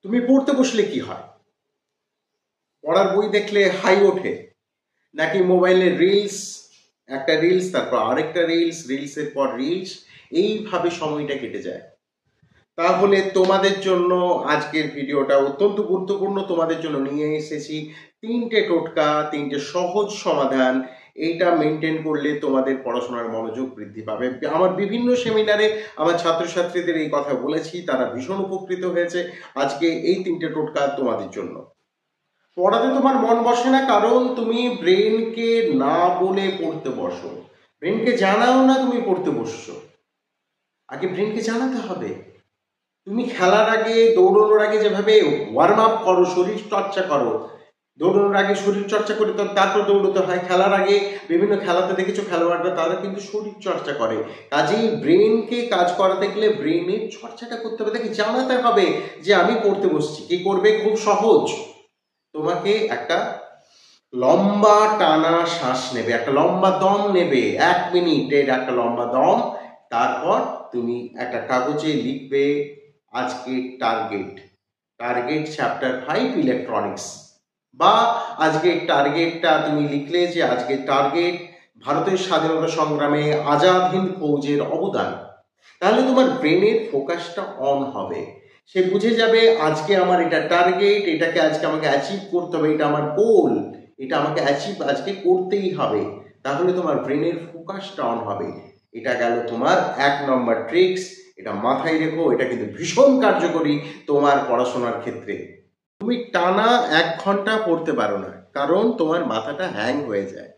তুমি পড়তে বসলে কি হয়? পড়ার বই দেখলে হাই ওঠে, নাকি মোবাইলে রিলস, একটা রিলস তারপর আরেকটা রিলস, রিলসের পর রিলস, এইভাবে সময়টা কেটে যায়? তাহলে তোমাদের জন্য আজকের ভিডিওটা অত্যন্ত গুরুত্বপূর্ণ। তোমাদের জন্য নিয়ে এসেছি তিনটে টোটকা, তিনটে সহজ সমাধান। এইটা মেনটেন করলে তোমাদের পড়াশোনার মনোযোগ বৃদ্ধি পাবে। আমার বিভিন্ন সেমিনারে আমার ছাত্রছাত্রীদের এই কথা বলেছি, তারা ভীষণ উপকৃত হয়েছে। আজকে এই তিনটে টোটকা তোমাদের জন্য। পড়াতে তোমার মন বসে না কারণ তুমি ব্রেনকে না বলে পড়তে বসো, ব্রেনকে জানাও না তুমি পড়তে বসছো। আগে ব্রেনকে জানাতে হবে। তুমি খেলার আগে, দৌড়ানোর আগে যেভাবে ওয়ার্ম আপ করো, শরীর চর্চা করো, দৌড়ানোর আগে শরীর চর্চা করে তারপর দৌড়তে হয়। খেলার আগে বিভিন্ন খেলাতে দেখেছো খেলোয়াড়রা, তারা কিন্তু শরীর চর্চা করে। কাজেই ব্রেনকে কাজ করাতে গেলে ব্রেনের চর্চাটা করতে হবে, তাকে জানাতে হবে যে আমি পড়তে বসছি। কি করবে? খুব সহজ। তোমাকে একটা লম্বা টানা শ্বাস নেবে, একটা লম্বা দম নেবে, 1 মিনিটের একটা লম্বা দম। তারপর তুমি একটা কাগজে লিখবে আজকে টার্গেট চ্যাপ্টার 5 ইলেকট্রনিক্স, বা আজকে টার্গেটটা তুমি লিখলে যে আজকে টার্গেট ভারতের স্বাধীনতা সংগ্রামে আজাদ হিন্দ ফৌজের অবদান। তাহলে তোমার ব্রেনের ফোকাসটা অন হবে, সে বুঝে যাবে আজকে আমার এটা টার্গেট, এটাকে আজকে আমাকে অ্যাচিভ করতে হবে, এটা আমার গোল, এটা আমাকে অ্যাচিভ আজকে করতেই হবে। তাহলে তোমার ব্রেনের ফোকাসটা অন হবে। এটা গেল তোমার 1 নম্বর ট্রিক্স। এটা মাথায় রেখো, এটা কিন্তু ভীষণ কার্যকরী তোমার পড়াশোনার ক্ষেত্রে। তুমি টানা 1 ঘন্টা পড়তে পারো না, কারণ তোমার মাথাটা হ্যাং হয়ে যায়।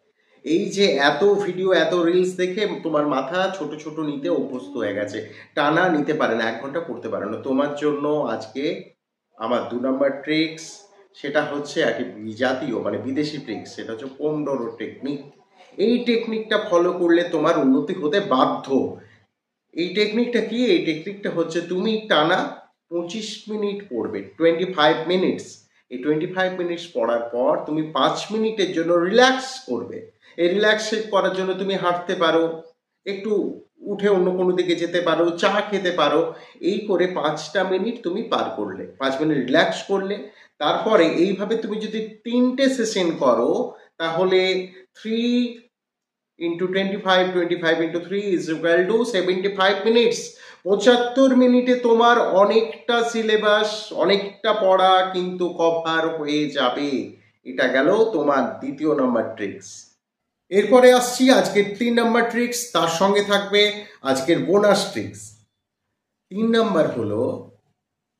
এই যে এত ভিডিও, এত রিলস দেখে তোমার মাথা ছোট ছোট নিতে অভ্যস্ত হয়ে গেছে, টানা নিতে পারে না, 1 ঘন্টা পড়তে পারে না। তোমার জন্য আজকে আমার 2 নম্বর ট্রিক্স, সেটা হচ্ছে একটি বিজাতীয় মানে বিদেশি ট্রিক্স, সেটা হচ্ছে পোমোডোরো টেকনিক। এই টেকনিকটা ফলো করলে তোমার উন্নতি হতে বাধ্য। এই টেকনিকটা কি? এই টেকনিকটা হচ্ছে তুমি টানা 25 মিনিট পড়বে, 25 মিনিটস। এই 25 মিনিটস পড়ার পর তুমি 5 মিনিটের জন্য রিল্যাক্স করবে। এই রিল্যাক্স করার জন্য তুমি হাঁটতে পারো, একটু উঠে অন্য কোনো দিকে যেতে পারো, চা খেতে পারো। এই করে 5টা মিনিট তুমি পার করলে, 5 মিনিট রিল্যাক্স করলে। তারপরে এইভাবে তুমি যদি 3টে সেশন করো, তাহলে 3 into 25 into 3 is equal to 75 minutes। 75 মিনিটে তোমার অনেকটা সিলেবাস, অনেকটা পড়া কিন্তু কভার হয়ে যাবে। এটা গেল তোমার 2য় নম্বর ট্রিক্স। এরপরে আসছি আজকের 3 নম্বর ট্রিক্স, তার সঙ্গে থাকবে আজকের বোনাস ট্রিক্স। 3 নম্বর হলো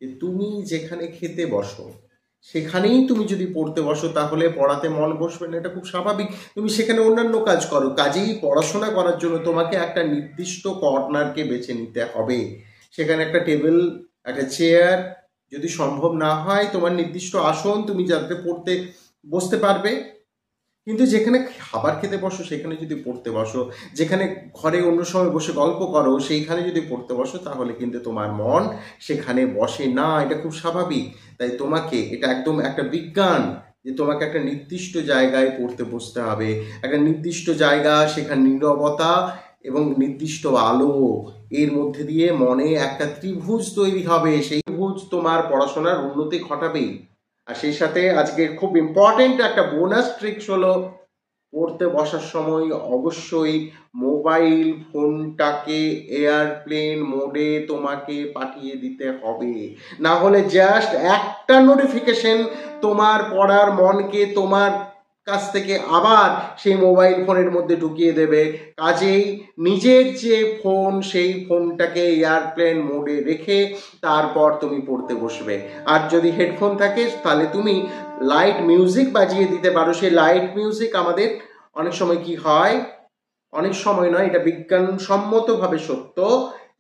যে তুমি যেখানে খেতে বসো সেখানেই তুমি যদি পড়তে বসো, তাহলে পড়াতে মন বসবে না, এটা খুব স্বাভাবিক। তুমি সেখানে অন্যান্য কাজ করো। কাজেই পড়াশোনা করার জন্য তোমাকে একটা নির্দিষ্ট কর্নারকে বেছে নিতে হবে। সেখানে একটা টেবিল, একটা চেয়ার, যদি সম্ভব না হয় তোমার নির্দিষ্ট আসন, তুমি যাতে পড়তে বসতে পারবে। কিন্তু যেখানে খাবার খেতে বসো সেখানে যদি পড়তে বসো, যেখানে ঘরে অন্য সময় বসে গল্প করো সেইখানে যদি পড়তে বসো, তাহলে কিন্তু তোমার মন সেখানে বসে না, এটা খুব স্বাভাবিক। তাই তোমাকে, এটা একদম একটা বিজ্ঞান যে তোমাকে একটা নির্দিষ্ট জায়গায় পড়তে বসতে হবে। একটা নির্দিষ্ট জায়গা, সেখানে নীরবতা এবং নির্দিষ্ট আলো, এর মধ্যে দিয়ে মনে একটা ত্রিভুজ তৈরি হবে। সেই ত্রিভুজ তোমার পড়াশোনার উন্নতি ঘটাবেই। আর সেই সাথে আজকে খুব ইম্পর্টেন্ট একটা বোনাস ট্রিক্স হলো, পড়তে বসার সময় অবশ্যই মোবাইল ফোনটাকে এয়ারপ্লেন মোডে তোমাকে পাঠিয়ে দিতে হবে। না হলে জাস্ট একটা নোটিফিকেশন তোমার পড়ার মনকে তোমার কাছ থেকে আবার সেই মোবাইল ফোনের মধ্যে ঢুকিয়ে দেবে। কাজেই নিজের যে ফোন, সেই ফোনটাকে এয়ারপ্লেন মোডে রেখে তারপর তুমি পড়তে বসবে। আর যদি হেডফোন থাকে তাহলে তুমি লাইট মিউজিক বাজিয়ে দিতে পারো। সেই লাইট মিউজিক আমাদের অনেক সময় কি হয়, অনেক সময় নয়, এটা বিজ্ঞানসম্মতভাবে সত্য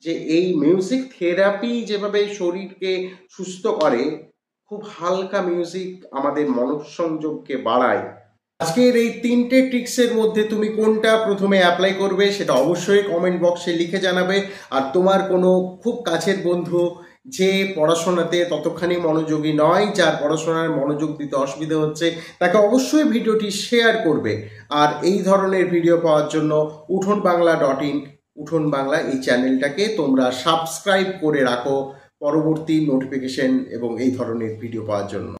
যে এই মিউজিক থেরাপি যেভাবে শরীরকে সুস্থ করে, খুব হালকা মিউজিক আমাদের মনোসংযোগকে বাড়ায়। আজকের এই 3টে ট্রিক্সের মধ্যে তুমি কোনটা প্রথমে অ্যাপ্লাই করবে সেটা অবশ্যই কমেন্ট বক্সে লিখে জানাবে। আর তোমার কোনো খুব কাছের বন্ধু যে পড়াশোনাতে ততখানি মনোযোগী নয়, যার পড়াশোনার মনোযোগ দিতে অসুবিধা হচ্ছে, তাকে অবশ্যই ভিডিওটি শেয়ার করবে। আর এই ধরনের ভিডিও পাওয়ার জন্য উঠোনবাংলা.in, উঠোন বাংলা এই চ্যানেলটাকে তোমরা সাবস্ক্রাইব করে রাখো। পরবর্তী নোটিফিকেশন এবং এই ধরনের ভিডিও পাওয়ার জন্য।